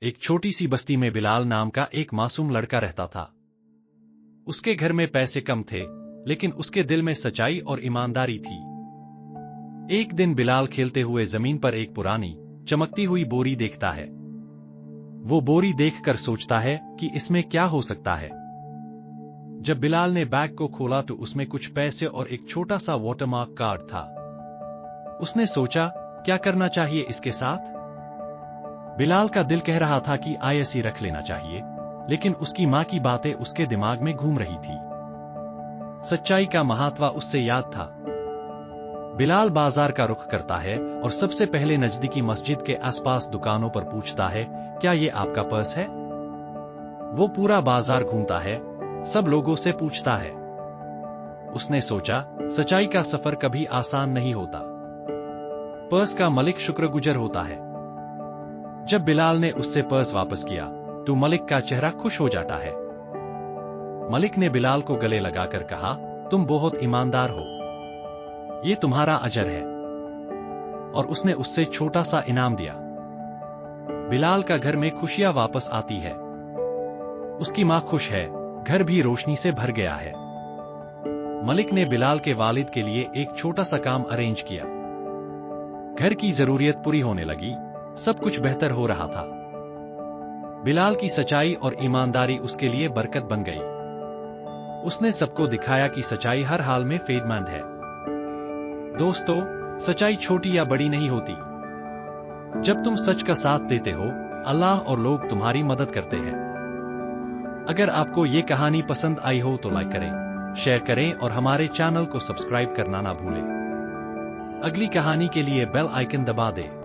एक छोटी सी बस्ती में बिलाल नाम का एक मासूम लड़का रहता था। उसके घर में पैसे कम थे, लेकिन उसके दिल में सच्चाई और ईमानदारी थी। एक दिन बिलाल खेलते हुए जमीन पर एक पुरानी, चमकती हुई बोरी देखता है। वो बोरी देखकर सोचता है कि इसमें क्या हो सकता है। जब बिलाल ने बैग को खोला तो उसमें कुछ पैसे और एक छोटा सा वाटरमार्क कार्ड था। उसने सोचा, क्या करना चाहिए इसके साथ? बिलाल का दिल कह रहा था कि ऐसी रख लेना चाहिए, लेकिन उसकी मां की बातें उसके दिमाग में घूम रही थी। सच्चाई का महत्व उससे याद था। बिलाल बाजार का रुख करता है और सबसे पहले नजदीकी मस्जिद के आसपास दुकानों पर पूछता है, क्या ये आपका पर्स है? वो पूरा बाजार घूमता है, सब लोगों से पूछता है। उसने सोचा, सच्चाई का सफर कभी आसान नहीं होता। पर्स का मलिक शुक्रगुजार होता है। जब बिलाल ने उससे पर्स वापस किया तो मलिक का चेहरा खुश हो जाता है। मलिक ने बिलाल को गले लगाकर कहा, तुम बहुत ईमानदार हो, ये तुम्हारा अजर है। और उसने उससे छोटा सा इनाम दिया। बिलाल का घर में खुशियां वापस आती है। उसकी मां खुश है, घर भी रोशनी से भर गया है। मलिक ने बिलाल के वालिद के लिए एक छोटा सा काम अरेंज किया। घर की जरूरियत पूरी होने लगी, सब कुछ बेहतर हो रहा था। बिलाल की सच्चाई और ईमानदारी उसके लिए बरकत बन गई। उसने सबको दिखाया कि सच्चाई हर हाल में फायदेमंद है। दोस्तों, सच्चाई छोटी या बड़ी नहीं होती। जब तुम सच का साथ देते हो, अल्लाह और लोग तुम्हारी मदद करते हैं। अगर आपको ये कहानी पसंद आई हो तो लाइक करें, शेयर करें और हमारे चैनल को सब्सक्राइब करना ना भूलें। अगली कहानी के लिए बेल आइकन दबा दें।